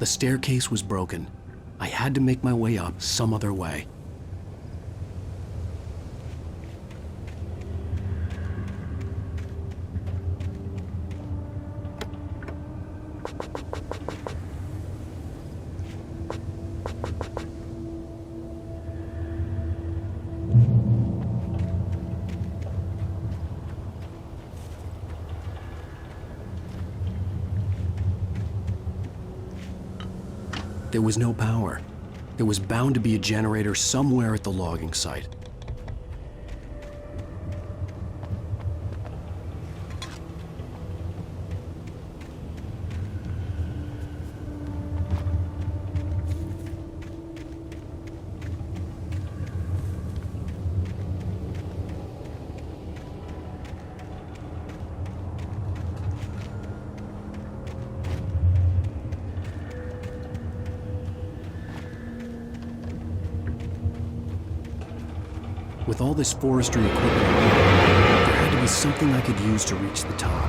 The staircase was broken. I had to make my way up some other way. There was no power. There was bound to be a generator somewhere at the logging site. With all this forestry equipment, there had to be something I could use to reach the top.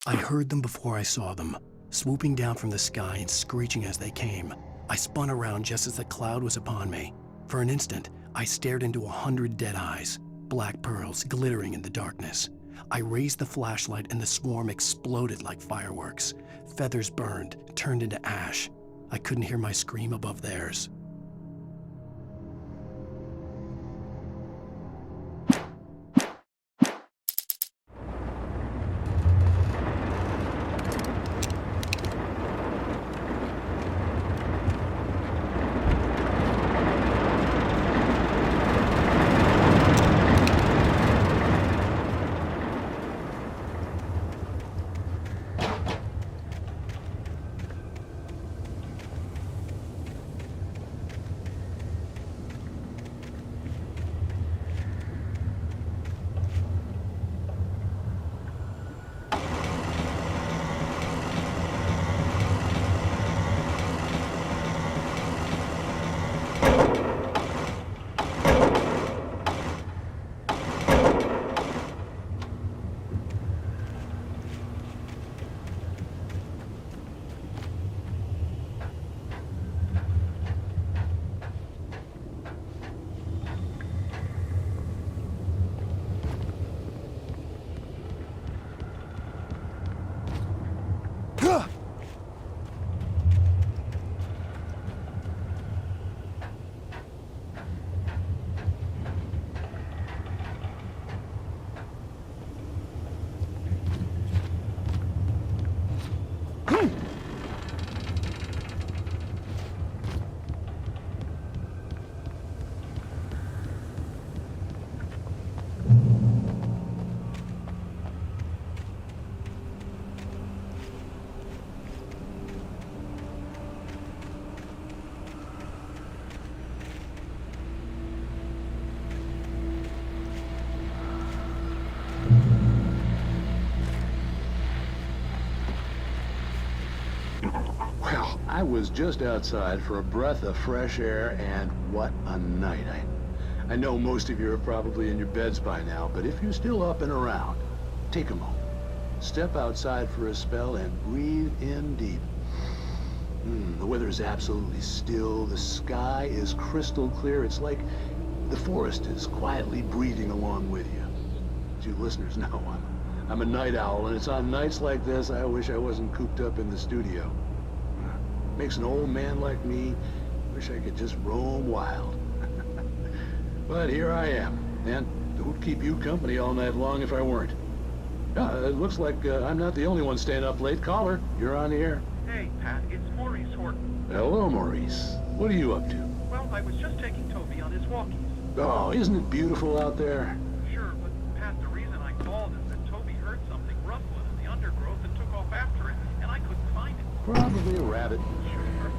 I heard them before I saw them, swooping down from the sky and screeching as they came. I spun around just as the cloud was upon me. For an instant, I stared into 100 dead eyes, black pearls glittering in the darkness. I raised the flashlight and the swarm exploded like fireworks. Feathers burned, turned into ash. I couldn't hear my scream above theirs. I was just outside for a breath of fresh air, and what a night. I know most of you are probably in your beds by now, but if you're still up and around, take a moment. Step outside for a spell and breathe in deep. The weather is absolutely still. The sky is crystal clear. It's like the forest is quietly breathing along with you. As you listeners know, I'm a night owl, and it's on nights like this I wish I wasn't cooped up in the studio. Makes an old man like me wish I could just roam wild. But here I am, and don't keep you company all night long if I weren't. It looks like I'm not the only one staying up late. Caller, you're on the air. Hey, Pat, it's Maurice Horton. Hello, Maurice. What are you up to? Well, I was just taking Toby on his walkies. Oh, isn't it beautiful out there? Sure, but Pat, the reason I called is that Toby heard something rustling in the undergrowth and took off after it, and I couldn't find it. Probably a rabbit. Sure,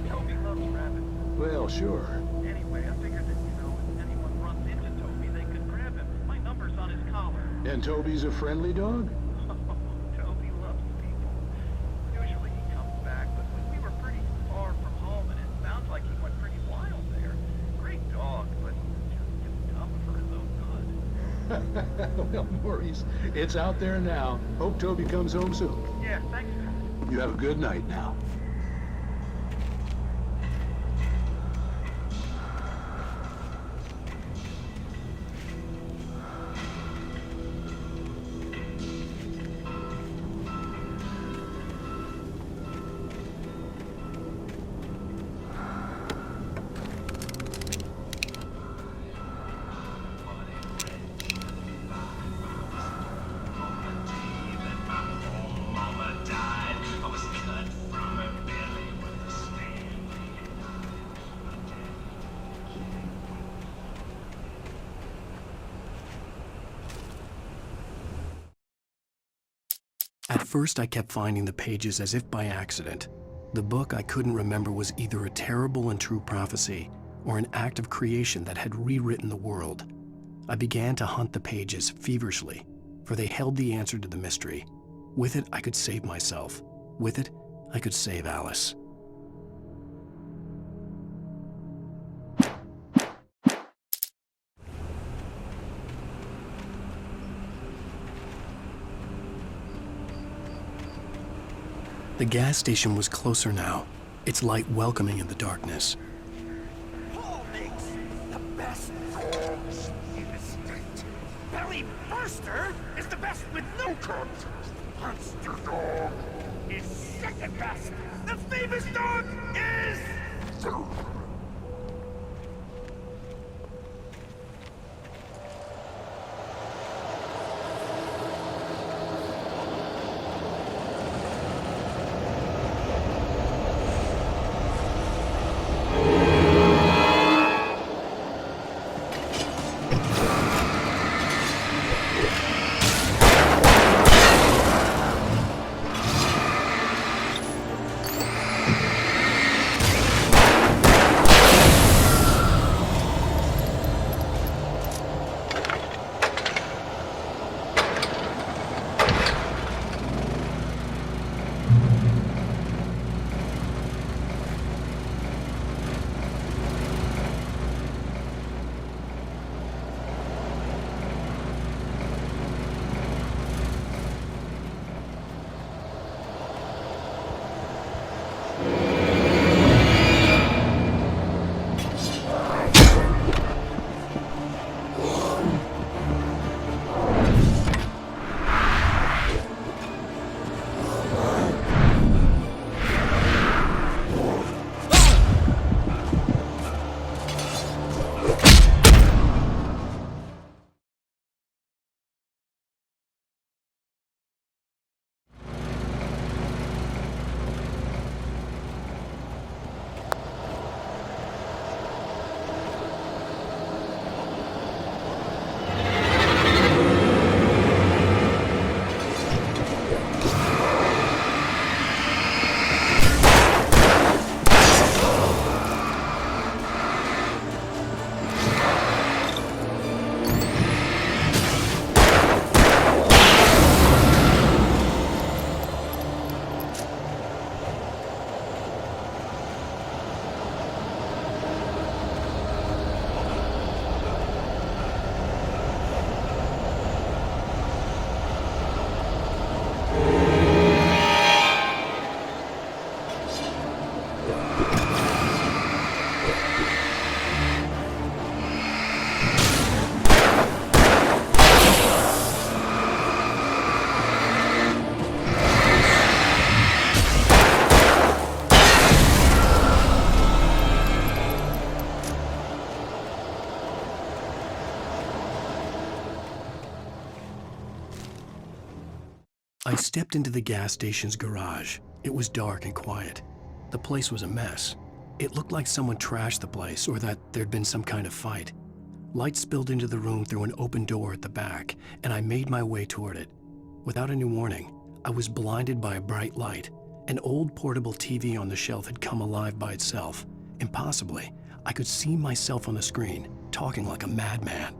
Toby loves rabbits. Well, sure. Anyway, I figured that, if anyone runs into Toby, they could grab him. My number's on his collar. And Toby's a friendly dog? Toby loves people. Usually he comes back, but we were pretty far from home, and it sounds like he went pretty wild there. Great dog, but just too tough for his own good. Well, Maurice, it's out there now. Hope Toby comes home soon. Yeah, thanks, Pat. You have a good night now. At first, I kept finding the pages as if by accident. The book I couldn't remember was either a terrible and true prophecy or an act of creation that had rewritten the world. I began to hunt the pages feverishly, for they held the answer to the mystery. With it, I could save myself. With it, I could save Alice. The gas station was closer now, its light welcoming in the darkness. Paul makes the best dogs in the state. Belly Burster is the best with no contest. Monster Dog is second best. The famous dog is... I stepped into the gas station's garage. It was dark and quiet. The place was a mess. It looked like someone trashed the place or that there'd been some kind of fight. Light spilled into the room through an open door at the back, and I made my way toward it. Without any warning, I was blinded by a bright light. An old portable TV on the shelf had come alive by itself. Impossibly, I could see myself on the screen, talking like a madman.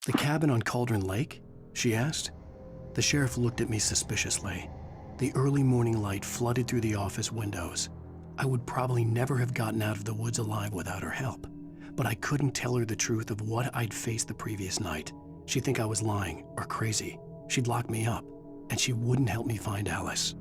"The cabin on Cauldron Lake?" she asked. The sheriff looked at me suspiciously. The early morning light flooded through the office windows. I would probably never have gotten out of the woods alive without her help, but I couldn't tell her the truth of what I'd faced the previous night. She'd think I was lying or crazy. She'd lock me up, and she wouldn't help me find Alice.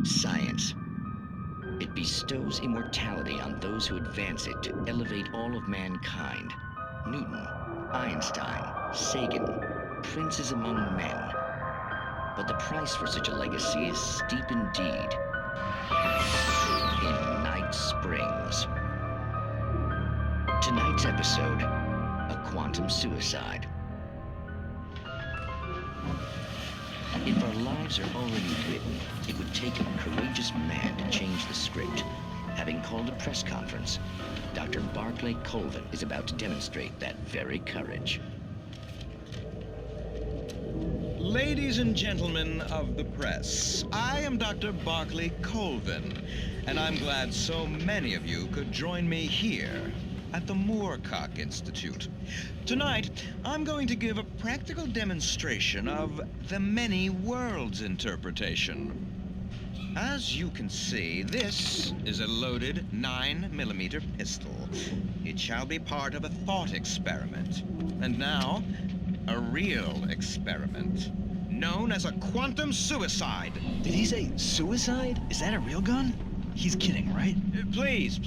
Science. It bestows immortality on those who advance it to elevate all of mankind. Newton, Einstein, Sagan, princes among men. But the price for such a legacy is steep indeed. In Night Springs. Tonight's episode, a quantum suicide. If our lives are already written, it would take a courageous man to change the script. Having called a press conference, Dr. Barclay Colvin is about to demonstrate that very courage. Ladies and gentlemen of the press, I am Dr. Barclay Colvin, and I'm glad so many of you could join me here at the Moorcock Institute. Tonight, I'm going to give a practical demonstration of the many worlds interpretation. As you can see, this is a loaded 9mm pistol. It shall be part of a thought experiment. And now, a real experiment, known as a quantum suicide. Did he say suicide? Is that a real gun? He's kidding, right? Please,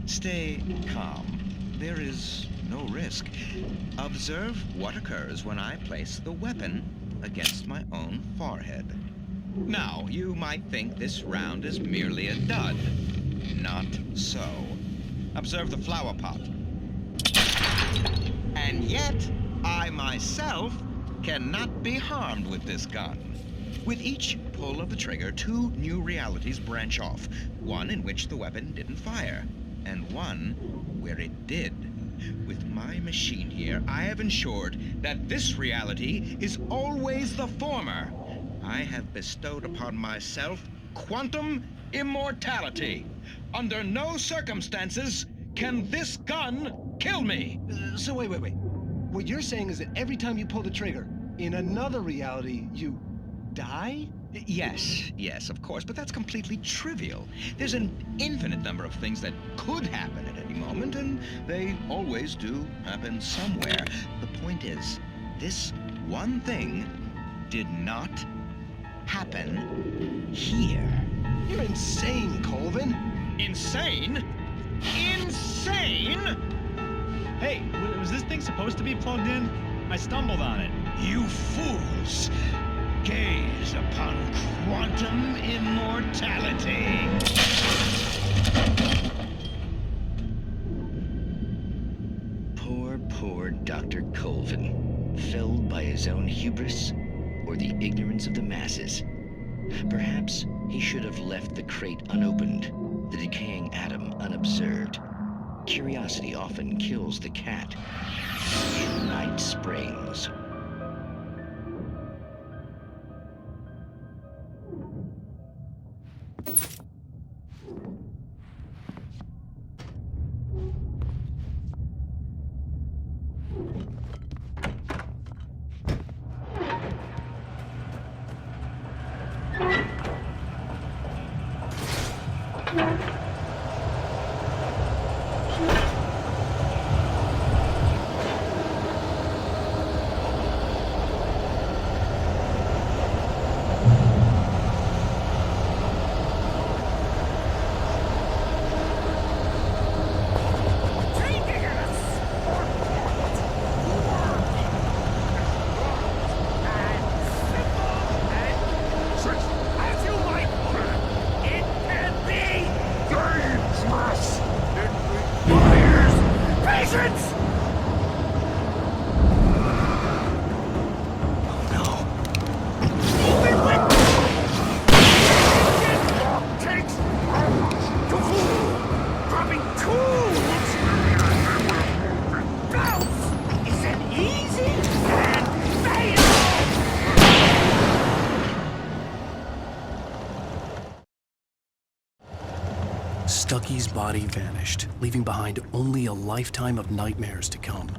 stay calm. there is no risk. Observe what occurs when I place the weapon against my own forehead. Now, you might think this round is merely a dud. Not so. Observe the flower pot. And yet, I myself cannot be harmed with this gun. With each pull of the trigger, two new realities branch off. One in which the weapon didn't fire, and one where it did. With my machine here, I have ensured that this reality is always the former. I have bestowed upon myself quantum immortality. Under no circumstances can this gun kill me. So wait. What you're saying is that every time you pull the trigger, in another reality, you die? Yes, of course, but that's completely trivial. There's an infinite number of things that could happen at any moment, and they always do happen somewhere. The point is, this one thing did not happen here. You're insane, Colvin. Insane? Insane? Hey, was this thing supposed to be plugged in? I stumbled on it. You fools! Gaze upon quantum immortality. Poor Dr. Colvin, felled by his own hubris or the ignorance of the masses. Perhaps he should have left the crate unopened, the decaying atom unobserved. Curiosity often kills the cat. Night Springs. Stucky's body vanished, leaving behind only a lifetime of nightmares to come,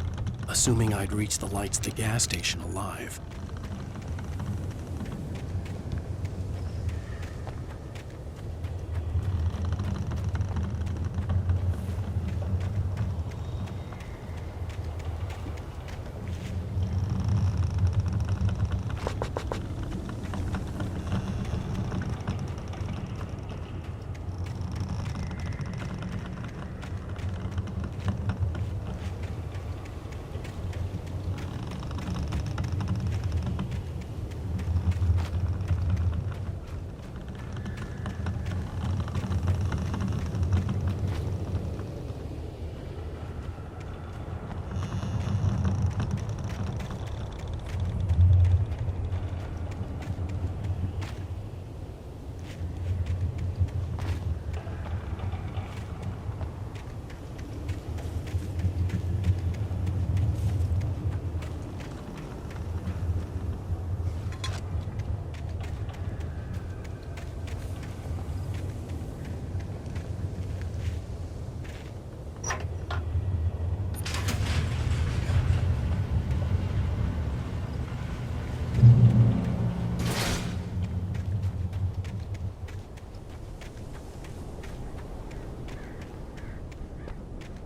assuming I'd reached the lights at the gas station alive.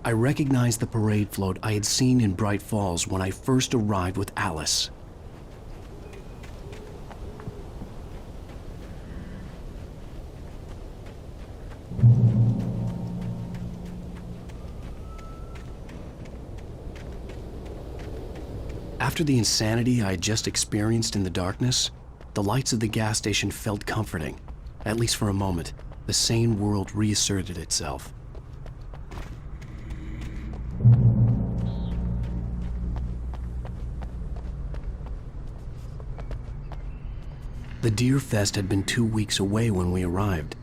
I recognized the parade float I had seen in Bright Falls when I first arrived with Alice. After the insanity I had just experienced in the darkness, the lights of the gas station felt comforting. At least for a moment, the sane world reasserted itself. The Deer Fest had been 2 weeks away when we arrived.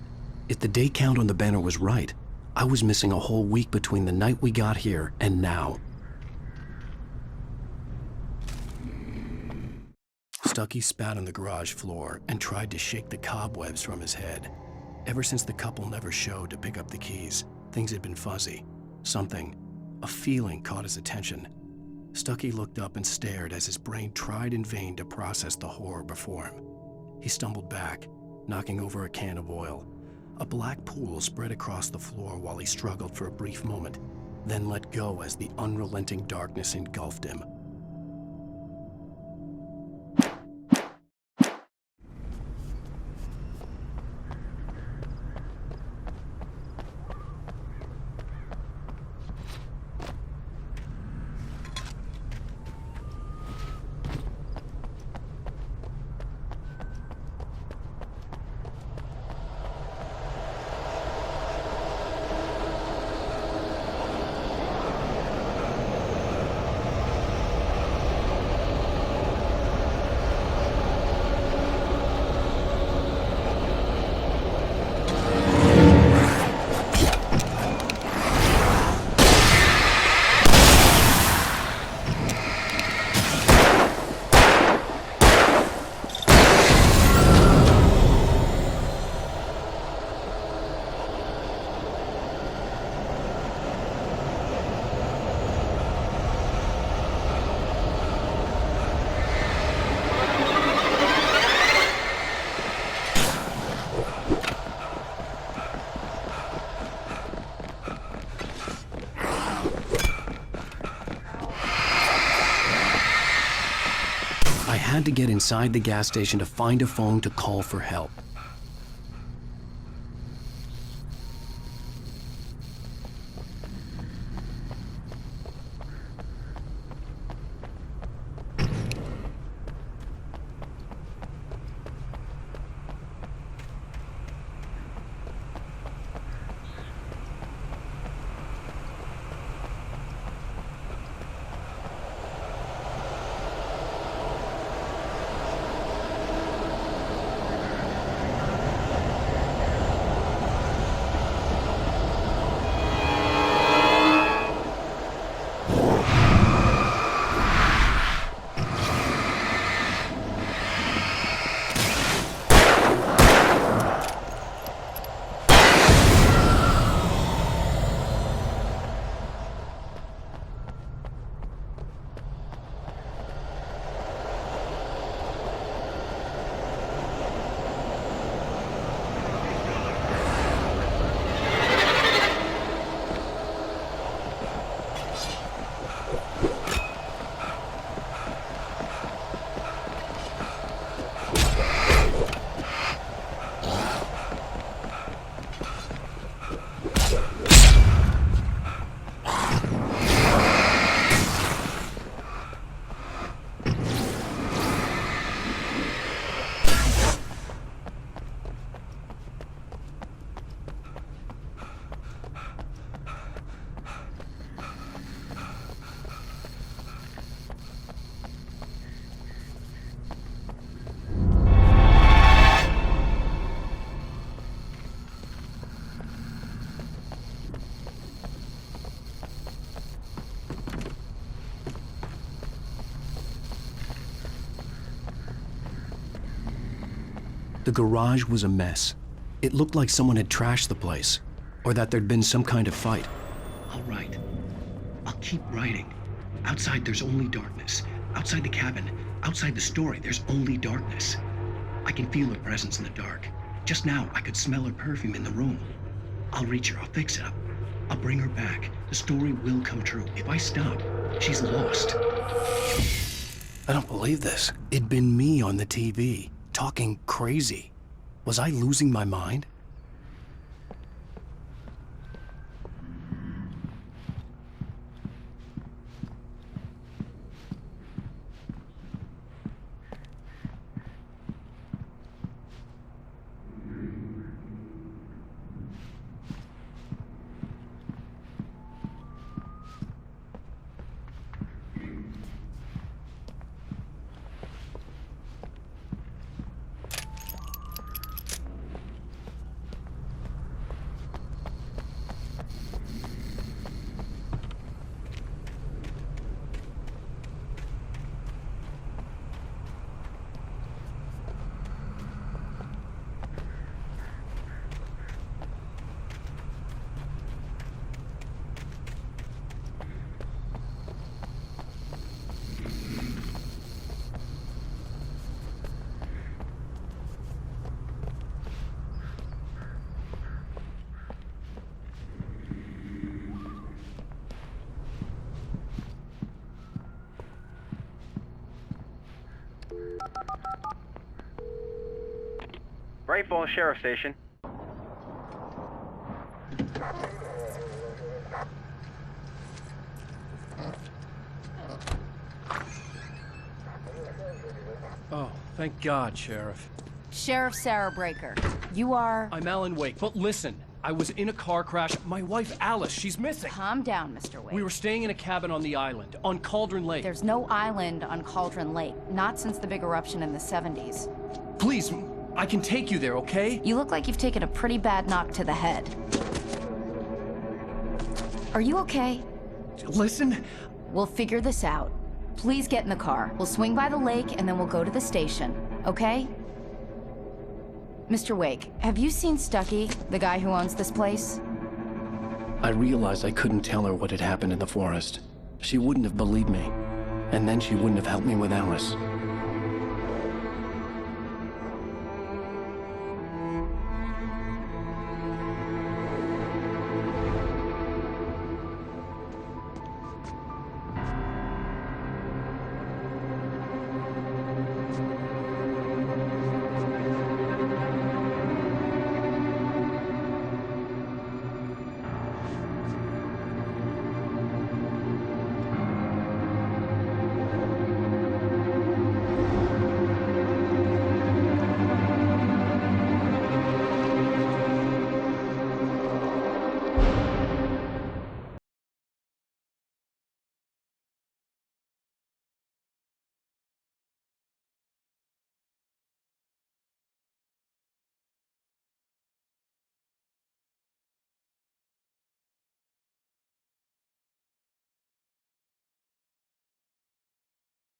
If the day count on the banner was right, I was missing a whole week between the night we got here and now. Stucky spat on the garage floor and tried to shake the cobwebs from his head. Ever since the couple never showed to pick up the keys, things had been fuzzy. Something, a feeling caught his attention. Stucky looked up and stared as his brain tried in vain to process the horror before him. He stumbled back, knocking over a can of oil. A black pool spread across the floor while he struggled for a brief moment, then let go as the unrelenting darkness engulfed him. I had to get inside the gas station to find a phone to call for help. The garage was a mess. It looked like someone had trashed the place, or that there'd been some kind of fight. I'll write. I'll keep writing. Outside, there's only darkness. Outside the cabin, outside the story, there's only darkness. I can feel her presence in the dark. Just now, I could smell her perfume in the room. I'll reach her. I'll fix it up. I'll bring her back. The story will come true. If I stop, she's lost. I don't believe this. It'd been me on the TV, talking crazy. Was I losing my mind? Bright Falls Sheriff Station. Oh, thank God, Sheriff. Sheriff Sarah Breaker. You are... I'm Alan Wake, but listen, I was in a car crash. My wife, Alice, she's missing. Calm down, Mr. Wake. We were staying in a cabin on the island, on Cauldron Lake. There's no island on Cauldron Lake, not since the big eruption in the 70s. Please, I can take you there, okay? You look like you've taken a pretty bad knock to the head. Are you okay? Listen. We'll figure this out. Please get in the car. We'll swing by the lake and then we'll go to the station, okay? Mr. Wake, have you seen Stucky, the guy who owns this place? I realized I couldn't tell her what had happened in the forest. She wouldn't have believed me. And then she wouldn't have helped me with Alice.